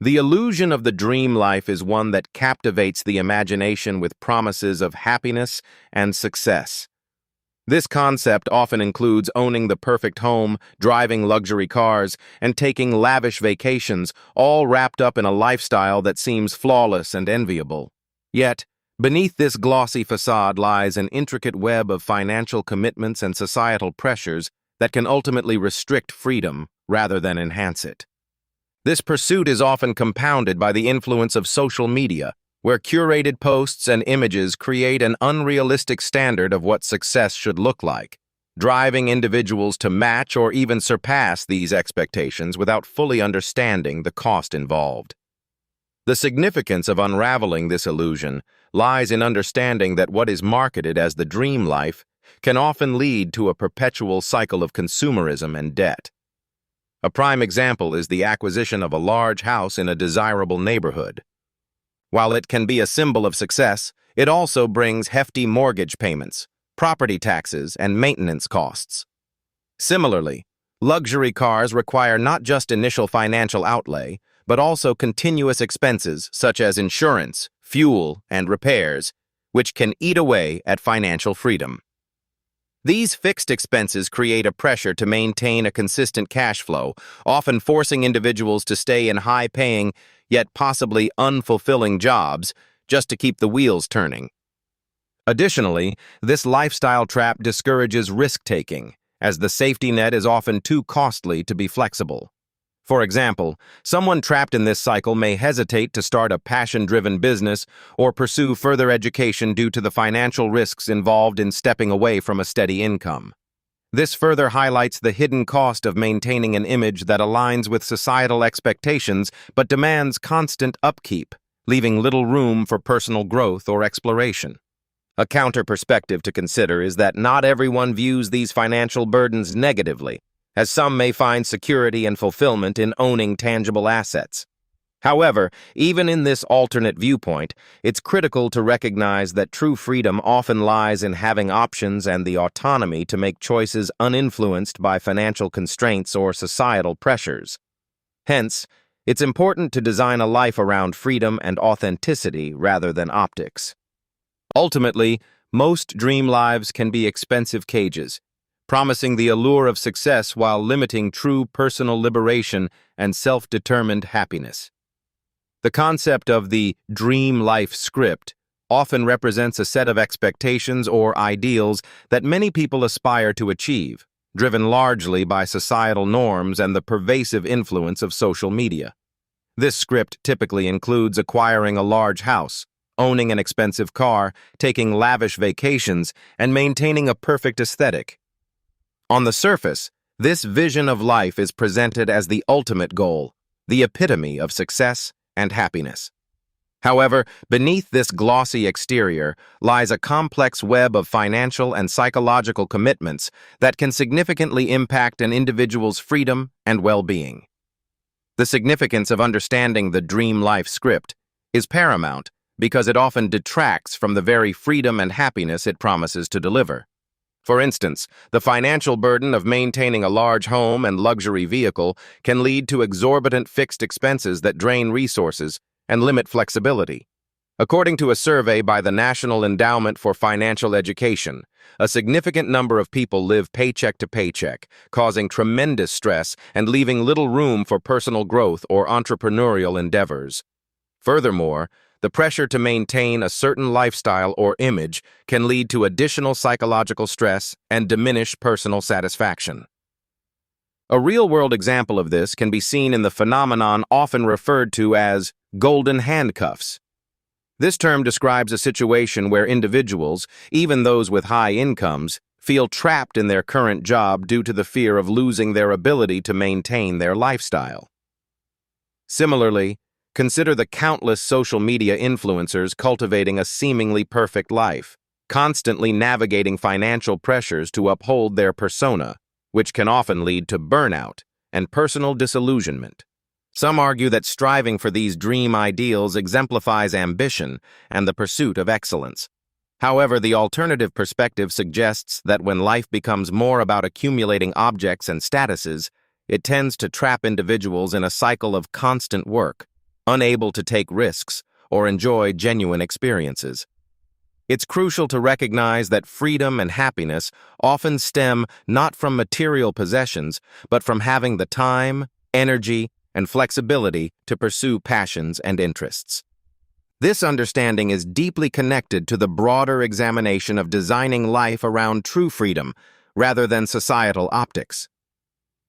The illusion of the dream life is one that captivates the imagination with promises of happiness and success. This concept often includes owning the perfect home, driving luxury cars, and taking lavish vacations, all wrapped up in a lifestyle that seems flawless and enviable. Yet, beneath this glossy facade lies an intricate web of financial commitments and societal pressures that can ultimately restrict freedom rather than enhance it. This pursuit is often compounded by the influence of social media, where curated posts and images create an unrealistic standard of what success should look like, driving individuals to match or even surpass these expectations without fully understanding the cost involved. The significance of unraveling this illusion lies in understanding that what is marketed as the dream life can often lead to a perpetual cycle of consumerism and debt. A prime example is the acquisition of a large house in a desirable neighborhood. While it can be a symbol of success, it also brings hefty mortgage payments, property taxes, and maintenance costs. Similarly, luxury cars require not just initial financial outlay, but also continuous expenses such as insurance, fuel, and repairs, which can eat away at financial freedom. These fixed expenses create a pressure to maintain a consistent cash flow, often forcing individuals to stay in high-paying, yet possibly unfulfilling jobs just to keep the wheels turning. Additionally, this lifestyle trap discourages risk-taking, as the safety net is often too costly to be flexible. For example, someone trapped in this cycle may hesitate to start a passion-driven business or pursue further education due to the financial risks involved in stepping away from a steady income. This further highlights the hidden cost of maintaining an image that aligns with societal expectations but demands constant upkeep, leaving little room for personal growth or exploration. A counter perspective to consider is that not everyone views these financial burdens negatively, as some may find security and fulfillment in owning tangible assets. However, even in this alternate viewpoint, it's critical to recognize that true freedom often lies in having options and the autonomy to make choices uninfluenced by financial constraints or societal pressures. Hence, it's important to design a life around freedom and authenticity rather than optics. Ultimately, most dream lives can be expensive cages, promising the allure of success while limiting true personal liberation and self-determined happiness. The concept of the dream life script often represents a set of expectations or ideals that many people aspire to achieve, driven largely by societal norms and the pervasive influence of social media. This script typically includes acquiring a large house, owning an expensive car, taking lavish vacations, and maintaining a perfect aesthetic. On the surface, this vision of life is presented as the ultimate goal, the epitome of success and happiness. However, beneath this glossy exterior lies a complex web of financial and psychological commitments that can significantly impact an individual's freedom and well-being. The significance of understanding the dream life script is paramount because it often detracts from the very freedom and happiness it promises to deliver. For instance, the financial burden of maintaining a large home and luxury vehicle can lead to exorbitant fixed expenses that drain resources and limit flexibility. According to a survey by the National Endowment for Financial Education, a significant number of people live paycheck to paycheck, causing tremendous stress and leaving little room for personal growth or entrepreneurial endeavors. Furthermore, the pressure to maintain a certain lifestyle or image can lead to additional psychological stress and diminish personal satisfaction. A real-world example of this can be seen in the phenomenon often referred to as golden handcuffs. This term describes a situation where individuals, even those with high incomes, feel trapped in their current job due to the fear of losing their ability to maintain their lifestyle. Similarly, consider the countless social media influencers cultivating a seemingly perfect life, constantly navigating financial pressures to uphold their persona, which can often lead to burnout and personal disillusionment. Some argue that striving for these dream ideals exemplifies ambition and the pursuit of excellence. However, the alternative perspective suggests that when life becomes more about accumulating objects and statuses, it tends to trap individuals in a cycle of constant work, unable to take risks or enjoy genuine experiences. It's crucial to recognize that freedom and happiness often stem not from material possessions, but from having the time, energy, and flexibility to pursue passions and interests. This understanding is deeply connected to the broader examination of designing life around true freedom, rather than societal optics.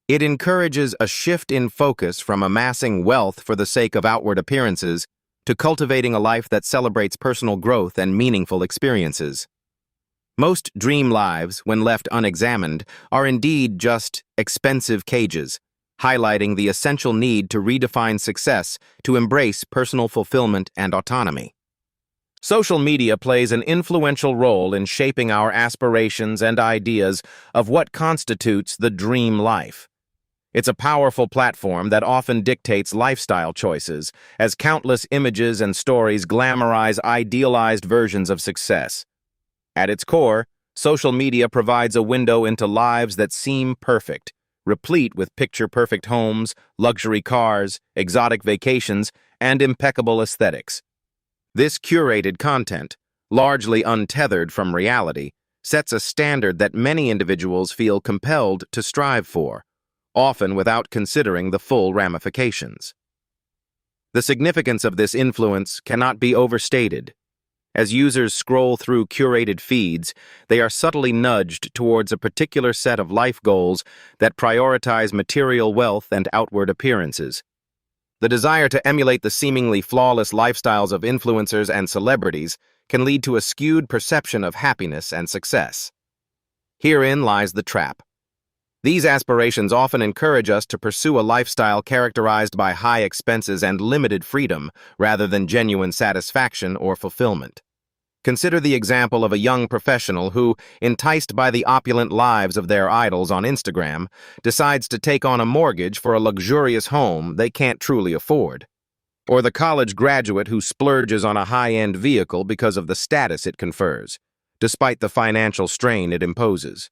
It encourages a shift in focus from amassing wealth for the sake of outward appearances to cultivating a life that celebrates personal growth and meaningful experiences. Most dream lives, when left unexamined, are indeed just expensive cages, highlighting the essential need to redefine success to embrace personal fulfillment and autonomy. Social media plays an influential role in shaping our aspirations and ideas of what constitutes the dream life. It's a powerful platform that often dictates lifestyle choices, as countless images and stories glamorize idealized versions of success. At its core, social media provides a window into lives that seem perfect, replete with picture-perfect homes, luxury cars, exotic vacations, and impeccable aesthetics. This curated content, largely untethered from reality, sets a standard that many individuals feel compelled to strive for, often without considering the full ramifications. The significance of this influence cannot be overstated. As users scroll through curated feeds, they are subtly nudged towards a particular set of life goals that prioritize material wealth and outward appearances. The desire to emulate the seemingly flawless lifestyles of influencers and celebrities can lead to a skewed perception of happiness and success. Herein lies the trap. These aspirations often encourage us to pursue a lifestyle characterized by high expenses and limited freedom, rather than genuine satisfaction or fulfillment. Consider the example of a young professional who, enticed by the opulent lives of their idols on Instagram, decides to take on a mortgage for a luxurious home they can't truly afford. Or the college graduate who splurges on a high-end vehicle because of the status it confers, despite the financial strain it imposes.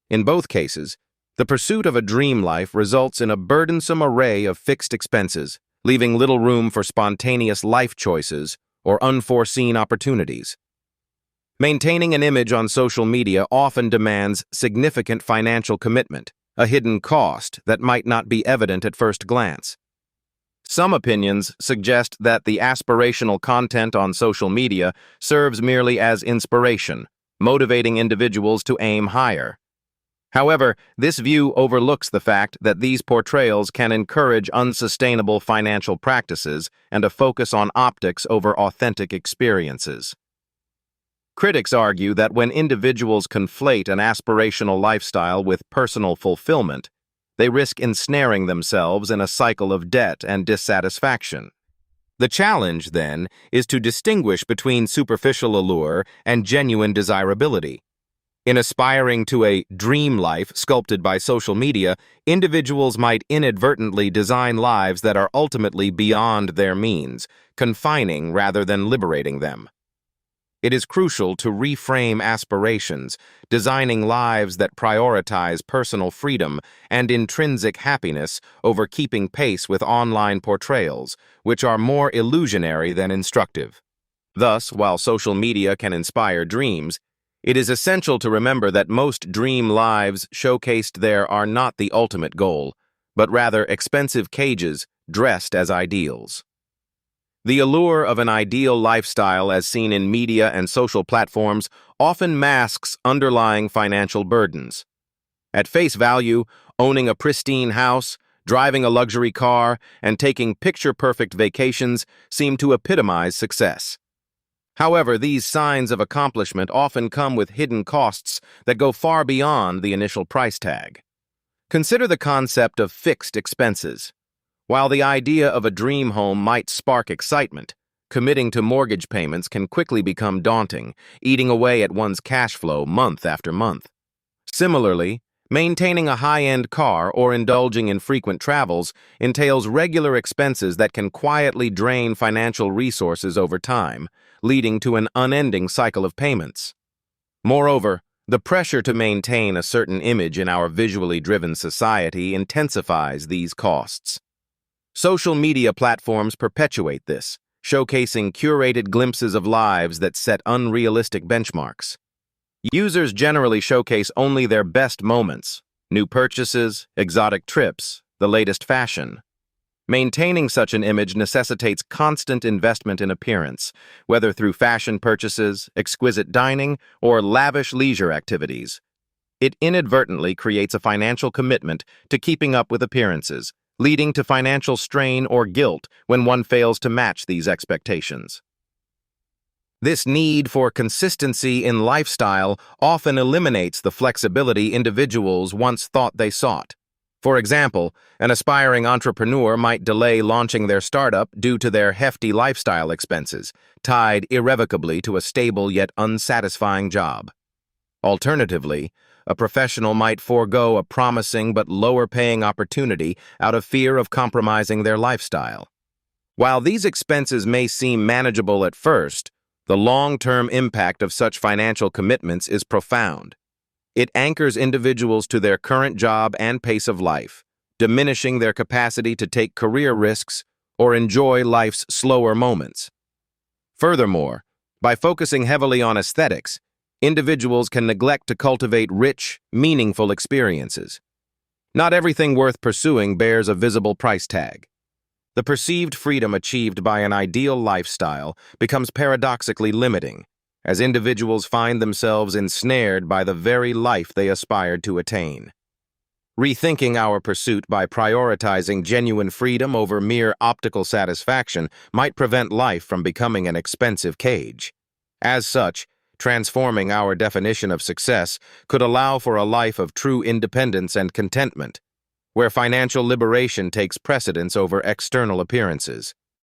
In both cases, the pursuit of a dream life results in a burdensome array of fixed expenses, leaving little room for spontaneous life choices or unforeseen opportunities. Maintaining an image on social media often demands significant financial commitment, a hidden cost that might not be evident at first glance. Some opinions suggest that the aspirational content on social media serves merely as inspiration, motivating individuals to aim higher. However, this view overlooks the fact that these portrayals can encourage unsustainable financial practices and a focus on optics over authentic experiences. Critics argue that when individuals conflate an aspirational lifestyle with personal fulfillment, they risk ensnaring themselves in a cycle of debt and dissatisfaction. The challenge, then, is to distinguish between superficial allure and genuine desirability. In aspiring to a dream life sculpted by social media, individuals might inadvertently design lives that are ultimately beyond their means, confining rather than liberating them. It is crucial to reframe aspirations, designing lives that prioritize personal freedom and intrinsic happiness over keeping pace with online portrayals, which are more illusionary than instructive. Thus, while social media can inspire dreams, it is essential to remember that most dream lives showcased there are not the ultimate goal, but rather expensive cages dressed as ideals. The allure of an ideal lifestyle as seen in media and social platforms often masks underlying financial burdens. At face value, owning a pristine house, driving a luxury car, and taking picture-perfect vacations seem to epitomize success. However, these signs of accomplishment often come with hidden costs that go far beyond the initial price tag. Consider the concept of fixed expenses. While the idea of a dream home might spark excitement, committing to mortgage payments can quickly become daunting, eating away at one's cash flow month after month. Similarly, maintaining a high-end car or indulging in frequent travels entails regular expenses that can quietly drain financial resources over time, leading to an unending cycle of payments. Moreover, the pressure to maintain a certain image in our visually driven society intensifies these costs. Social media platforms perpetuate this, showcasing curated glimpses of lives that set unrealistic benchmarks. Users generally showcase only their best moments, new purchases, exotic trips, the latest fashion. Maintaining such an image necessitates constant investment in appearance, whether through fashion purchases, exquisite dining, or lavish leisure activities. It inadvertently creates a financial commitment to keeping up with appearances, leading to financial strain or guilt when one fails to match these expectations. This need for consistency in lifestyle often eliminates the flexibility individuals once thought they sought. For example, an aspiring entrepreneur might delay launching their startup due to their hefty lifestyle expenses, tied irrevocably to a stable yet unsatisfying job. Alternatively, a professional might forego a promising but lower-paying opportunity out of fear of compromising their lifestyle. While these expenses may seem manageable at first, the long-term impact of such financial commitments is profound. It anchors individuals to their current job and pace of life, diminishing their capacity to take career risks or enjoy life's slower moments. Furthermore, by focusing heavily on aesthetics, individuals can neglect to cultivate rich, meaningful experiences. Not everything worth pursuing bears a visible price tag. The perceived freedom achieved by an ideal lifestyle becomes paradoxically limiting, as individuals find themselves ensnared by the very life they aspired to attain. Rethinking our pursuit by prioritizing genuine freedom over mere optical satisfaction might prevent life from becoming an expensive cage. As such, transforming our definition of success could allow for a life of true independence and contentment, where financial liberation takes precedence over external appearances.